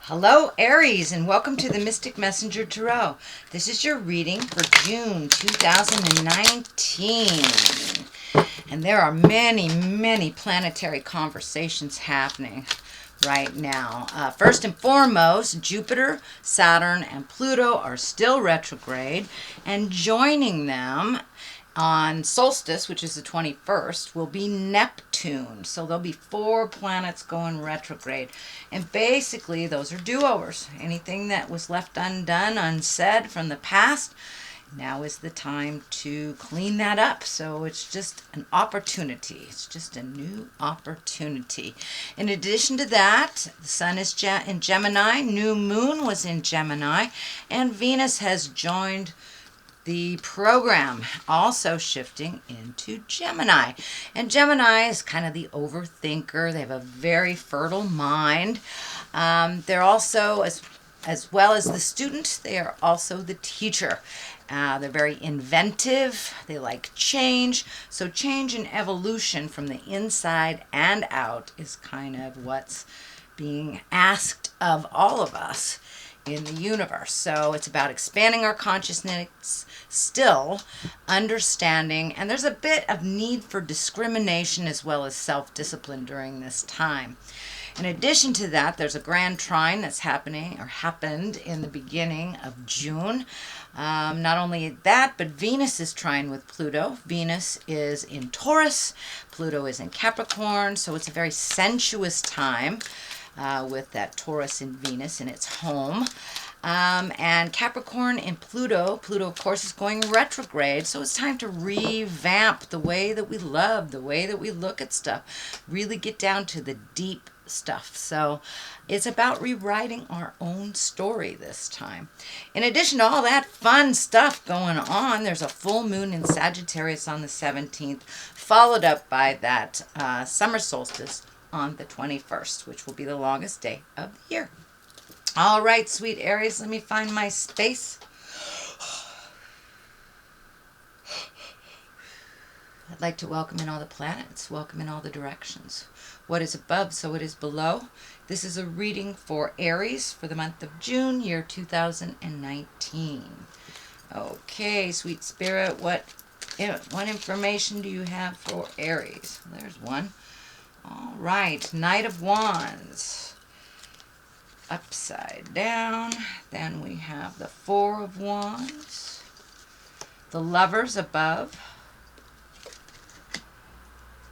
Hello, Aries, and welcome to the Mystic Messenger Tarot. This is your reading for June 2019. And there are many, many planetary conversations happening right now. First and foremost, Jupiter, Saturn, and Pluto are still retrograde, and joining them on solstice, which is the 21st, will be Neptune. So there'll be 4 planets going retrograde. And basically, those are do-overs. Anything that was left undone, unsaid from the past, now is the time to clean that up. So it's just an opportunity. It's just a new opportunity. In addition to that, the sun is in Gemini, new moon was in Gemini, and Venus has joined the program, also shifting into Gemini. And Gemini is kind of the overthinker. They have a very fertile mind. They're also, as well as the student, they are also the teacher. They're very inventive. They like change. So change and evolution from the inside and out is kind of what's being asked of all of us in the universe. So it's about expanding our consciousness, still understanding, and there's a bit of need for discrimination as well as self-discipline during this time. In addition to that, there's a grand trine that's happening or happened in the beginning of June. Not only that, but Venus is trine with Pluto. Venus is in Taurus, Pluto is in Capricorn, so it's a very sensuous time with that Taurus and Venus in its home. And Capricorn and Pluto, of course, is going retrograde, so it's time to revamp the way that we love, the way that we look at stuff, really get down to the deep stuff. So it's about rewriting our own story this time. In addition to all that fun stuff going on, there's a full moon in Sagittarius on the 17th, followed up by that summer solstice on the 21st, which will be the longest day of the year. All right, sweet Aries, let me find my space. I'd like to welcome in all the planets, welcome in all the directions. What is above, so it is below. This is a reading for Aries for the month of June, year 2019. Okay, sweet spirit, what information do you have for Aries? There's one. All right, Knight of Wands, upside down. Then we have the Four of Wands, the Lovers above,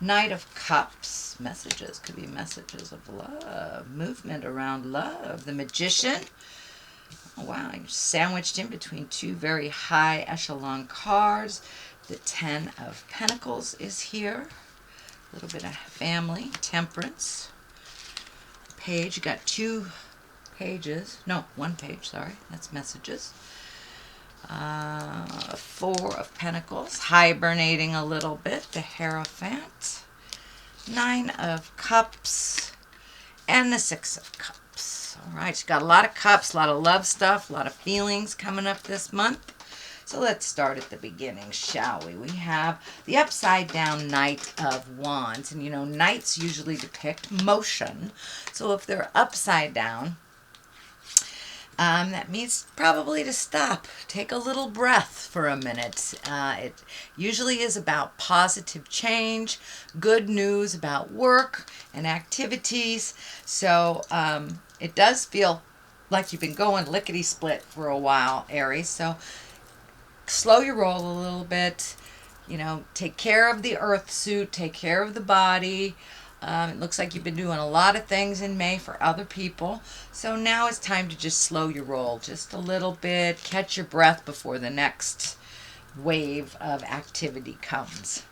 Knight of Cups, messages, could be messages of love, movement around love, the Magician. Oh, wow, you're sandwiched in between 2 very high echelon cards. The Ten of Pentacles is here. A little bit of family, Temperance. Page, you got 2 pages. No, 1 page, sorry. That's messages. 4 of Pentacles, hibernating a little bit, the Hierophant. 9 of Cups, and the 6 of Cups. All right, you got a lot of cups, a lot of love stuff, a lot of feelings coming up this month. So let's start at the beginning, shall we? We have the upside down Knight of Wands. And you know, knights usually depict motion. So if they're upside down, that means probably to stop. Take a little breath for a minute. It usually is about positive change, good news about work and activities. So it does feel like you've been going lickety-split for a while, Aries. So slow your roll a little bit, you know, take care of the earth suit, take care of the body. It looks like you've been doing a lot of things in May for other people. So now it's time to just slow your roll just a little bit, catch your breath before the next wave of activity comes.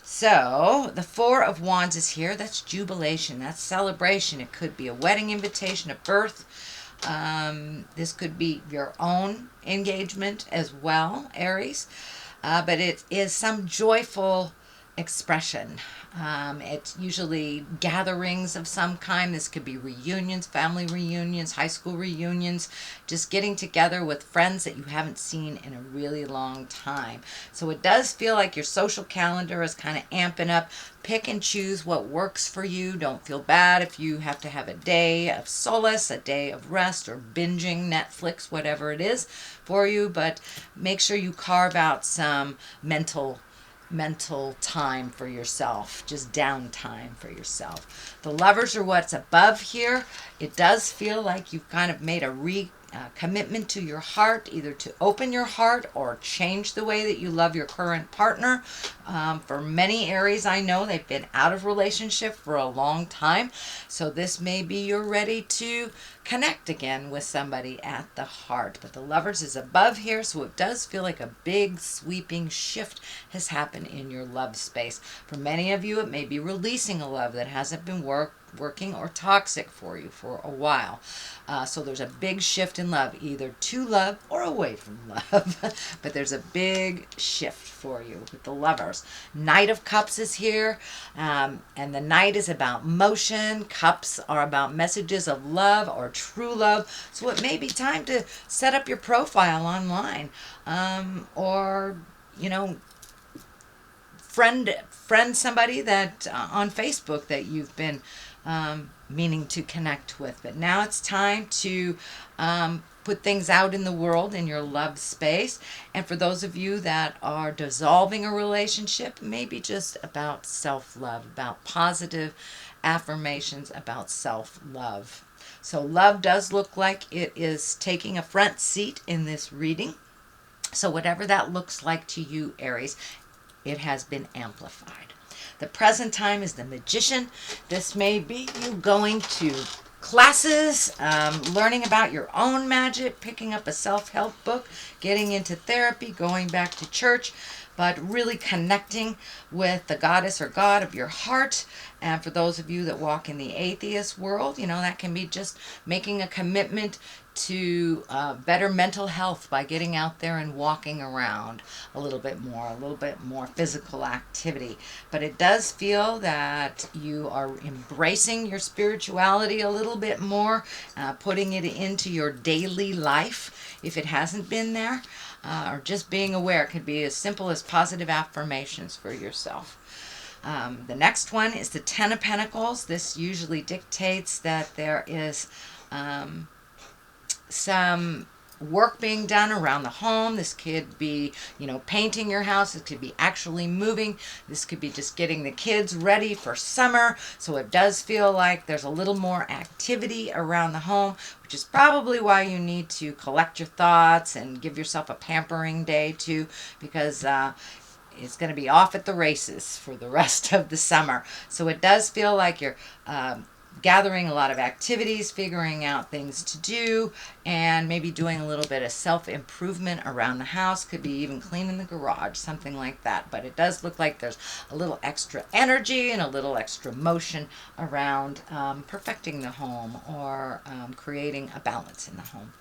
So the Four of Wands is here. That's jubilation, that's celebration. It could be a wedding invitation, a birth. This could be your own engagement as well, Aries. But it is some joyful expression. It's usually gatherings of some kind. This could be reunions, family reunions, high school reunions, just getting together with friends that you haven't seen in a really long time. So it does feel like your social calendar is kind of amping up. Pick and choose what works for you. Don't feel bad if you have to have a day of solace, a day of rest, or binging Netflix, whatever it is for you, but make sure you carve out some mental time for yourself, just downtime for yourself. The lovers are what's above here. It does feel like you've kind of made a commitment to your heart, either to open your heart or change the way that you love your current partner. For many Aries, I know they've been out of relationship for a long time, so this may be you're ready to connect again with somebody at the heart. But the lovers is above here, so it does feel like a big sweeping shift has happened in your love space. For many of you, it may be releasing a love that hasn't been working or toxic for you for a while. So there's a big shift in love, either to love or away from love. But there's a big shift for you with the lovers. Knight of Cups is here, and the Knight is about motion. Cups are about messages of love or true love. So it may be time to set up your profile online, or friend somebody that on Facebook that you've been meaning to connect with. But now it's time to put things out in the world in your love space. And for those of you that are dissolving a relationship, maybe just about self-love, about positive affirmations about self-love. So love does look like it is taking a front seat in this reading. So whatever that looks like to you, Aries, it has been amplified. The present time is the Magician. This may be you going to classes, learning about your own magic, picking up a self-help book, getting into therapy, going back to church, but really connecting with the goddess or god of your heart. And for those of you that walk in the atheist world, that can be just making a commitment to better mental health by getting out there and walking around a little bit more physical activity. But it does feel that you are embracing your spirituality a little bit more, putting it into your daily life if it hasn't been there, or just being aware. It could be as simple as positive affirmations for yourself. The next one is the Ten of Pentacles. This usually dictates that there is some work being done around the home. This could be, painting your house. This could be actually moving. This could be just getting the kids ready for summer. So it does feel like there's a little more activity around the home, which is probably why you need to collect your thoughts and give yourself a pampering day too, because it's going to be off at the races for the rest of the summer. So it does feel like you're gathering a lot of activities, figuring out things to do, and maybe doing a little bit of self-improvement around the house. Could be even cleaning the garage, something like that. But it does look like there's a little extra energy and a little extra motion around perfecting the home or creating a balance in the home.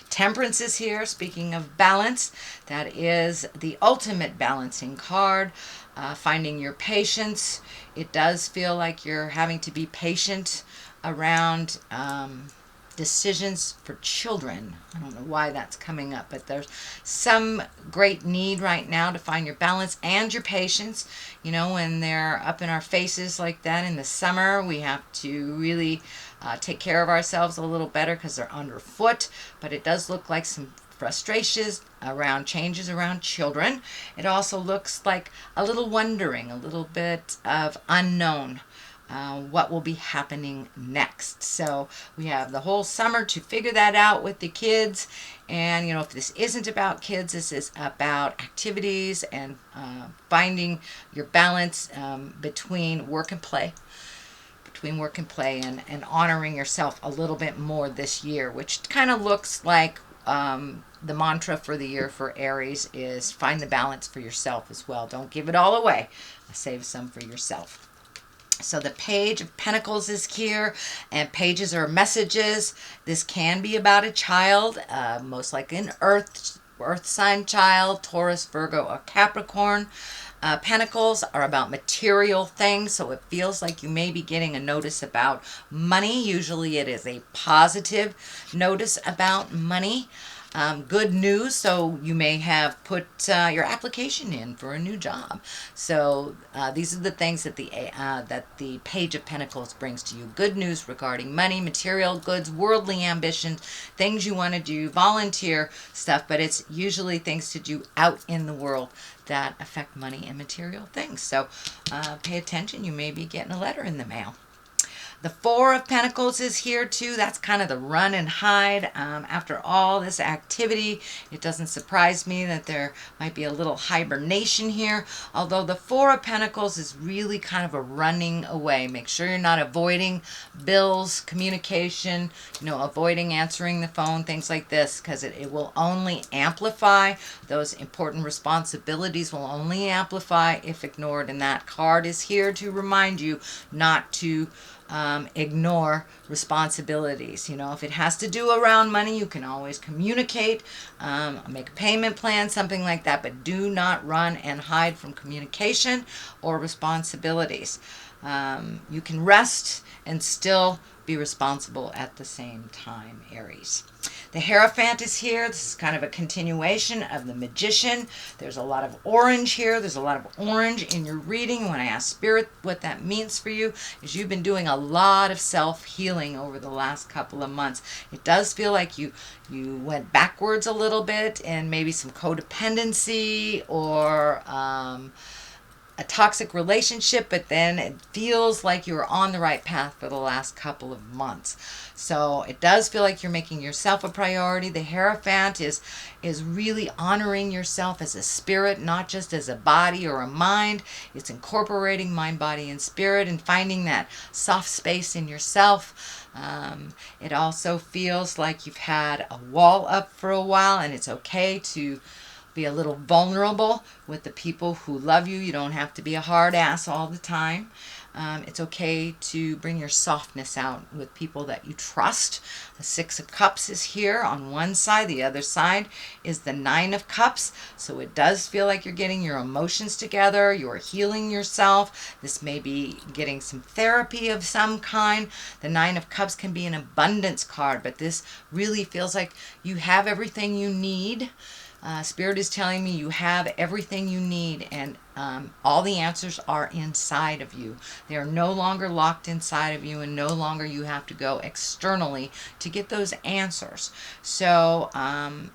Temperance is here. Speaking of balance, that is the ultimate balancing card. Finding your patience. It does feel like you're having to be patient around decisions for children. I don't know why that's coming up, but there's some great need right now to find your balance and your patience. When they're up in our faces like that in the summer, we have to really take care of ourselves a little better because they're underfoot. But it does look like some frustrations around changes around children. It also looks like a little wondering, a little bit of unknown, what will be happening next. So we have the whole summer to figure that out with the kids. And if this isn't about kids, this is about activities and finding your balance between work and play. And honoring yourself a little bit more this year, which kind of looks like the mantra for the year for Aries is find the balance for yourself as well. Don't give it all away. Save some for yourself. So the Page of Pentacles is here, and pages are messages. This can be about a child, most like an earth sign child, Taurus, Virgo, or Capricorn. Pentacles are about material things, so it feels like you may be getting a notice about money. Usually it is a positive notice about money. Good news, so you may have put your application in for a new job. So these are the things that the Page of Pentacles brings to you. Good news regarding money, material goods, worldly ambitions, things you want to do, volunteer stuff, but it's usually things to do out in the world that affect money and material things. So pay attention. You may be getting a letter in the mail. The Four of Pentacles is here too. That's kind of the run and hide. After all this activity, it doesn't surprise me that there might be a little hibernation here. Although the Four of Pentacles is really kind of a running away. Make sure you're not avoiding bills, communication, avoiding answering the phone, things like this, because it will only amplify. Those important responsibilities will only amplify if ignored. And that card is here to remind you not to ignore responsibilities. If it has to do around money, you can always communicate, make a payment plan, something like that, but do not run and hide from communication or responsibilities. You can rest and still be responsible at the same time, Aries. The Hierophant is here. This is kind of a continuation of the Magician. There's a lot of orange here. There's a lot of orange in your reading. When I ask Spirit what that means for you, is you've been doing a lot of self-healing over the last couple of months. It does feel like you went backwards a little bit and maybe some codependency or a toxic relationship, but then it feels like you're on the right path for the last couple of months. So it does feel like you're making yourself a priority. The Hierophant is really honoring yourself as a spirit, not just as a body or a mind. It's incorporating mind, body, and spirit and finding that soft space in yourself. It also feels like you've had a wall up for a while, and it's okay to be a little vulnerable with the people who love you. You don't have to be a hard ass all the time. It's okay to bring your softness out with people that you trust. The Six of Cups is here on one side. The other side is the Nine of Cups. So it does feel like you're getting your emotions together. You're healing yourself. This may be getting some therapy of some kind. The Nine of Cups can be an abundance card, but this really feels like you have everything you need. Spirit is telling me you have everything you need, and all the answers are inside of you. They are no longer locked inside of you, and no longer you have to go externally to get those answers. So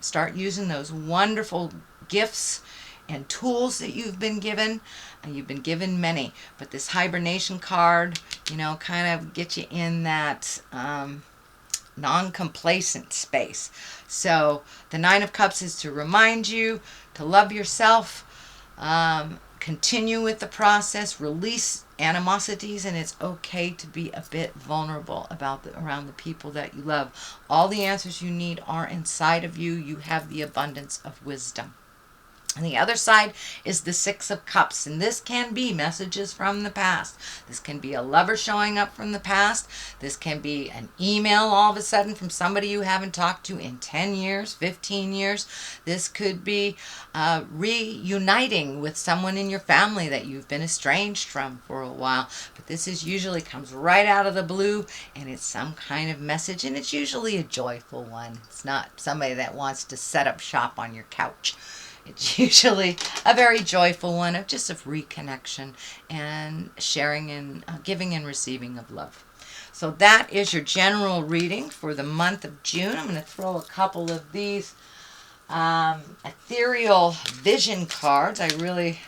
start using those wonderful gifts and tools that you've been given. You've been given many, but this hibernation card, kind of get you in that non-complacent space. So the Nine of Cups is to remind you to love yourself, continue with the process, release animosities, and it's okay to be a bit vulnerable around the people that you love. All the answers you need are inside of you. You have the abundance of wisdom. And the other side is the Six of Cups. And this can be messages from the past. This can be a lover showing up from the past. This can be an email all of a sudden from somebody you haven't talked to in 10 years, 15 years. This could be reuniting with someone in your family that you've been estranged from for a while. But this usually comes right out of the blue, and it's some kind of message, and it's usually a joyful one. It's not somebody that wants to set up shop on your couch. It's usually a very joyful one of just of reconnection and sharing and giving and receiving of love. So that is your general reading for the month of June. I'm going to throw a couple of these ethereal vision cards. I really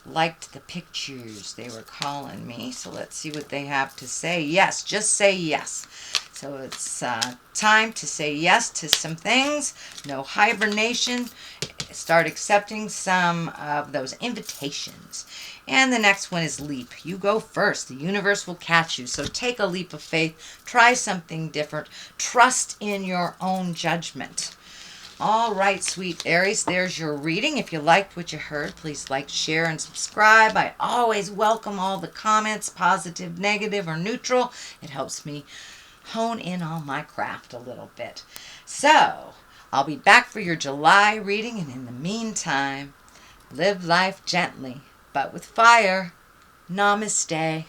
liked the pictures they were calling me. So let's see what they have to say. Yes, just say yes. So it's time to say yes to some things. No hibernation. Start accepting some of those invitations. And the next one is leap. You go first. The universe will catch you. So take a leap of faith. Try something different. Trust in your own judgment. All right, sweet Aries, there's your reading. If you liked what you heard, please like, share, and subscribe. I always welcome all the comments, positive, negative, or neutral. It helps me hone in on my craft a little bit. So I'll be back for your July reading, and in the meantime, live life gently but with fire. Namaste.